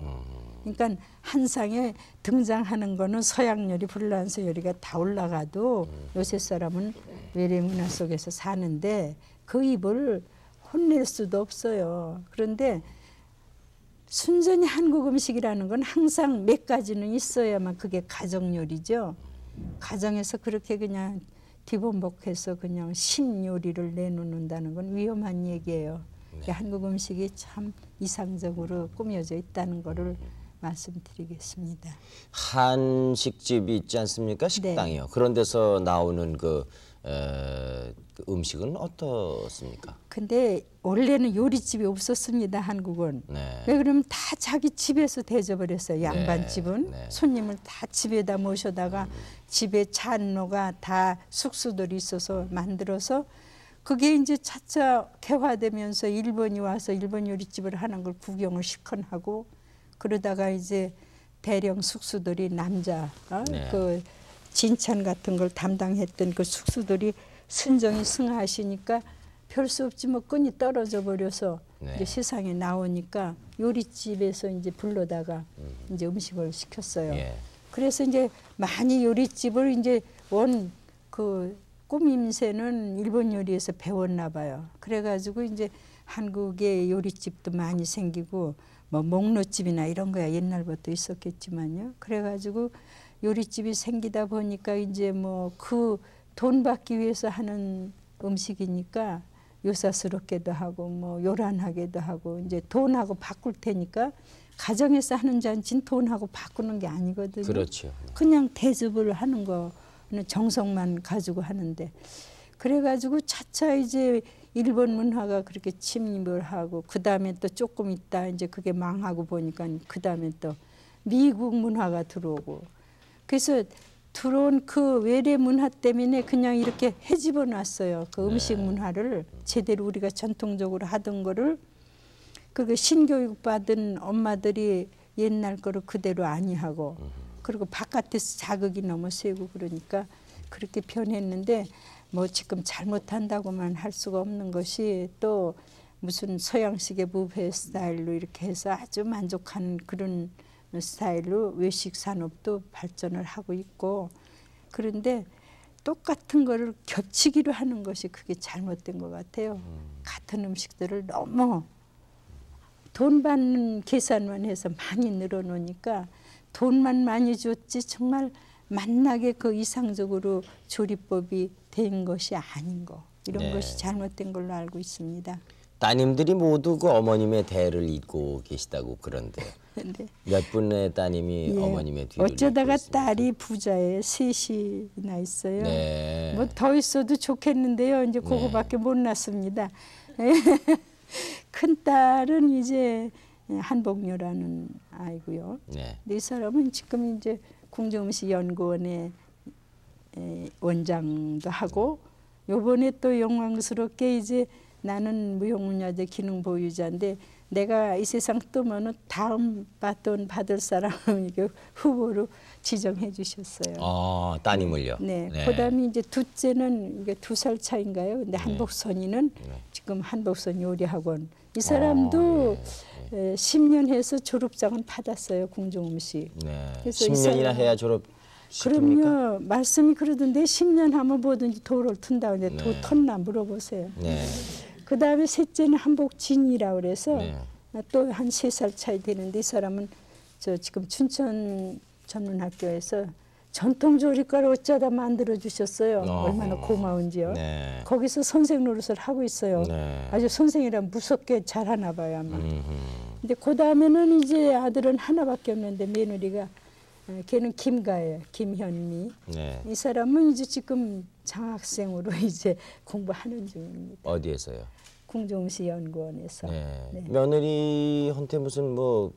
그러니까 한 상에 등장하는 거는 서양 요리, 불란서 요리가 다 올라가도 요새 사람은 외래 문화 속에서 사는데 그 입을 혼낼 수도 없어요. 그런데 순전히 한국 음식이라는 건 항상 몇 가지는 있어야만 그게 가정 요리죠. 가정에서 그렇게 그냥 뒤범벅해서 그냥 신요리를 내놓는다는 건 위험한 얘기예요. 한국 음식이 참 이상적으로 꾸며져 있다는 거를 말씀드리겠습니다. 한식집이 있지 않습니까? 식당이요. 그런 데서 나오는 그 음식은 어떻습니까? 근데 원래는 요리집이 없었습니다. 한국은. 네. 왜 그러면 다 자기 집에서 대접을 했어요. 양반집은 네. 손님을 다 집에다 모셔다가 집에 찬노가 다 숙소들이 있어서 만들어서 그게 이제 차차 개화되면서 일본이 와서 일본 요리집을 하는 걸 구경을 시컨 하고 그러다가 이제 대령 숙소들이 남자 네. 그 진찬 같은 걸 담당했던 그 숙소들이 순정이 승하하시니까 별 수 없지 뭐 끈이 떨어져 버려서 네. 이제 세상에 나오니까 요리집에서 이제 불러다가 이제 음식을 시켰어요. 예. 그래서 이제 많이 요리집을 이제 원 그 꾸밈새는 일본 요리에서 배웠나 봐요. 그래가지고 이제 한국의 요리집도 많이 생기고 뭐 목로집이나 이런 거야 옛날부터 있었겠지만요. 그래가지고 요리집이 생기다 보니까 이제 뭐 그 돈 받기 위해서 하는 음식이니까 요사스럽게도 하고 뭐 요란하게도 하고 이제 돈하고 바꿀 테니까 가정에서 하는 잔치는 돈하고 바꾸는 게 아니거든요. 그렇죠. 그냥 대접을 하는 거는 정성만 가지고 하는데 그래가지고 차차 이제 일본 문화가 그렇게 침입을 하고 그 다음에 또 조금 있다 이제 그게 망하고 보니까 그 다음에 또 미국 문화가 들어오고 그래서 들어온 그 외래 문화 때문에 그냥 이렇게 헤집어 놨어요. 그 음식 문화를 제대로 우리가 전통적으로 하던 거를 그게 신교육 받은 엄마들이 옛날 거를 그대로 아니하고 그리고 바깥에서 자극이 너무 세고 그러니까 그렇게 변했는데 뭐 지금 잘못한다고만 할 수가 없는 것이 또 무슨 서양식의 뷔페 스타일로 이렇게 해서 아주 만족한 그런 스타일로 외식 산업도 발전을 하고 있고 그런데 똑같은 거를 겹치기로 하는 것이 그게 잘못된 것 같아요. 같은 음식들을 너무 돈 받는 계산만 해서 많이 늘어놓으니까 돈만 많이 줬지 정말 맛나게 그 이상적으로 조리법이 된 것이 아닌 거. 이런 네. 것이 잘못된 걸로 알고 있습니다. 따님들이 모두 그 어머님의 대를 잇고 계시다고 그런데 네. 몇 분의 따님이 예. 어머님의 뒤를 어쩌다가 잇고 있습니까? 딸이 부자에 셋이나 있어요. 네. 뭐 더 있어도 좋겠는데요. 이제 그거밖에 못 낳습니다. 큰 딸은 이제 한복녀라는 아이고요. 네. 이 사람은 지금 이제 궁정음식연구원의 원장도 하고 요번에 또 영광스럽게 이제 나는 무형문화재 기능보유자인데 내가 이 세상 뜨면은 다음 바톤 받을 사람을 이게 후보로 지정해 주셨어요. 아, 따님을요. 네. 그다음에 이제 둘째는 이게 2살 차인가요? 근데 한복선이는 지금 한복선 요리학원. 이 사람도 10년 해서 졸업장은 받았어요. 궁정음식. 네. 그래서 이 10년이나 사람- 해야 졸업 그럼요. 말씀이 그러던데 10년 하면 뭐든지 도를 튼다. 근데 도 텄나 물어보세요. 네. 그다음에 셋째는 한복진이라고 그래서 네. 또 한 3살 차이 되는데 이 사람은 저 지금 춘천 전문학교에서 전통조리과를 어쩌다 만들어 주셨어요. 얼마나 고마운지요. 네. 거기서 선생 노릇을 하고 있어요. 네. 아주 선생이랑 무섭게 잘하나 봐요 아마. 근데 그다음에는 이제 아들은 하나밖에 없는데 며느리가 걔는 김가예요. 김현미. 네. 이 사람은 이제 지금 장학생으로 이제 공부하는 중입니다. 어디에서요? 궁정음식연구원에서. 네. 네. 며느리한테 무슨 뭐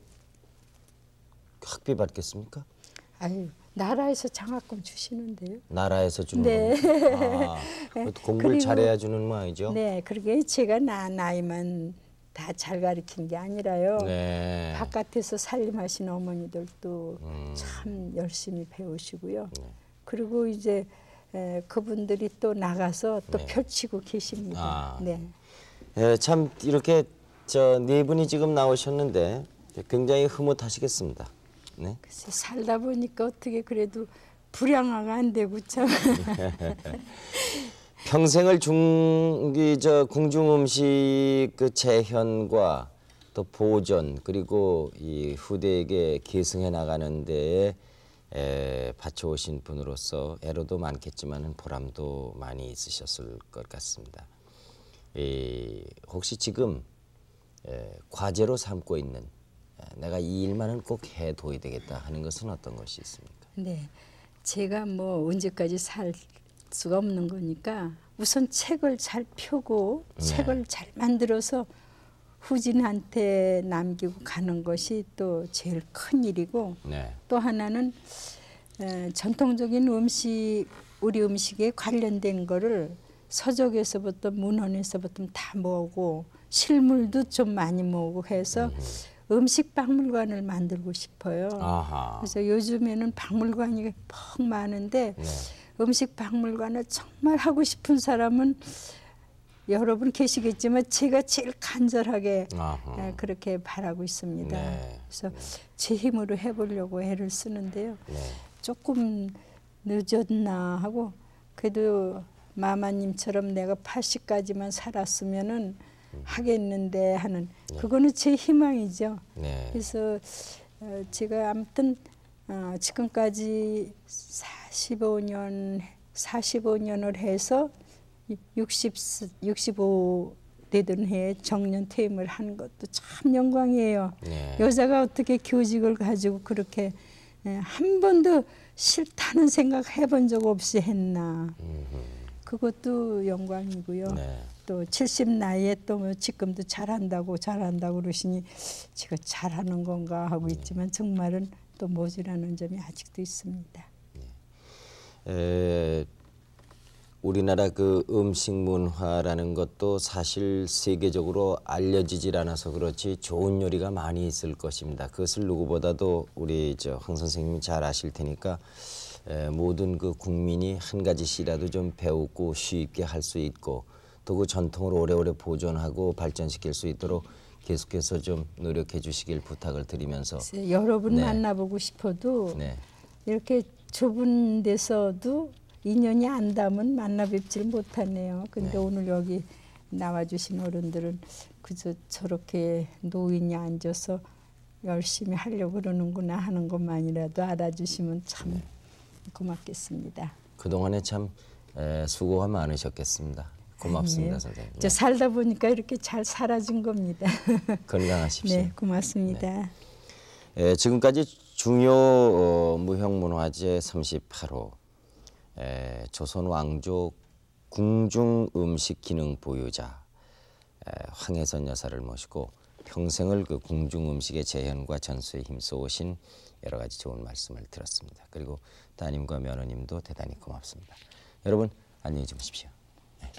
학비 받겠습니까? 아유, 나라에서 장학금 주시는데요. 나라에서 주는 네. 겁니까? 아, 공부를 그리고- 잘해야 주는 모양이죠? 네, 그러게 제가 나이만 다 잘 가르친 게 아니라요. 네. 바깥에서 살림하시는 어머니들도 참 열심히 배우시고요. 그리고 이제 그분들이 또 나가서 또 펼치고 계십니다. 아. 네. 참 이렇게 저 네 분이 지금 나오셨는데 굉장히 흐뭇하시겠습니다. 네. 글쎄 살다 보니까 어떻게 그래도 불양화가 안 되고 참. 평생을 궁중 음식 그 재현과 또 보존 그리고 이 후대에게 계승해 나가는 데에 바쳐오신 분으로서 애로도 많겠지만은 보람도 많이 있으셨을 것 같습니다. 혹시 지금 과제로 삼고 있는 내가 이 일만은 꼭 해둬야 되겠다 하는 것은 어떤 것이 있습니까? 네, 제가 뭐 언제까지 살 수가 없는 거니까 우선 책을 잘 펴고 책을 잘 만들어서 후진한테 남기고 가는 것이 또 제일 큰 일이고 네. 또 하나는 전통적인 음식 우리 음식에 관련된 거를 서적에서부터 문헌에서부터 다 모으고 실물도 좀 많이 모으고 해서 음식 박물관을 만들고 싶어요. 아하. 그래서 요즘에는 박물관이 퍽 많은데 네. 음식 박물관을 정말 하고 싶은 사람은 여러분 계시겠지만 제가 제일 간절하게 아하. 그렇게 바라고 있습니다. 네. 그래서 제 힘으로 해보려고 애를 쓰는데요. 네. 조금 늦었나 하고 그래도 마마님처럼 내가 80까지만 살았으면은 하겠는데 하는 그거는 제 희망이죠. 네. 그래서 제가 아무튼 지금까지 45년을 해서 65 되던 해에 정년 퇴임을 한 것도 참 영광이에요. 네. 여자가 어떻게 교직을 가지고 그렇게 한 번도 싫다는 생각 해본 적 없이 했나. 그것도 영광이고요. 네. 또 70 나이에 또 뭐 지금도 잘한다고 그러시니 제가 잘하는 건가 하고 있지만 정말은 또 모자라는 점이 아직도 있습니다. 우리나라 그 음식 문화라는 것도 사실 세계적으로 알려지질 않아서 그렇지 좋은 요리가 많이 있을 것입니다. 그것을 누구보다도 우리 황 선생님이 잘 아실 테니까 모든 그 국민이 한 가지씩이라도 좀 배우고 쉽게 할 수 있고 또 그 전통을 오래오래 보존하고 발전시킬 수 있도록 계속해서 좀 노력해 주시길 부탁을 드리면서 여러분 네. 만나보고 싶어도 네. 이렇게 좁은 데서도 인연이 안 닿으면 만나 뵙지를 못하네요. 근데 네. 오늘 여기 나와주신 어른들은 그저 저렇게 노인이 앉아서 열심히 하려고 그러는구나 하는 것만이라도 알아주시면 참 고맙겠습니다. 그동안에 참 수고가 많으셨겠습니다. 고맙습니다, 아니에요. 선생님. 저 살다 보니까 이렇게 잘 살아진 겁니다. 건강하십시오. 네, 고맙습니다. 지금까지 중요 무형문화재 38호 조선 왕족 궁중 음식 기능 보유자 황혜선 여사를 모시고 평생을 그 궁중 음식의 재현과 전수에 힘써 오신 여러 가지 좋은 말씀을 들었습니다. 그리고 따님과 며느님도 대단히 고맙습니다. 여러분 안녕히 주무십시오. 네.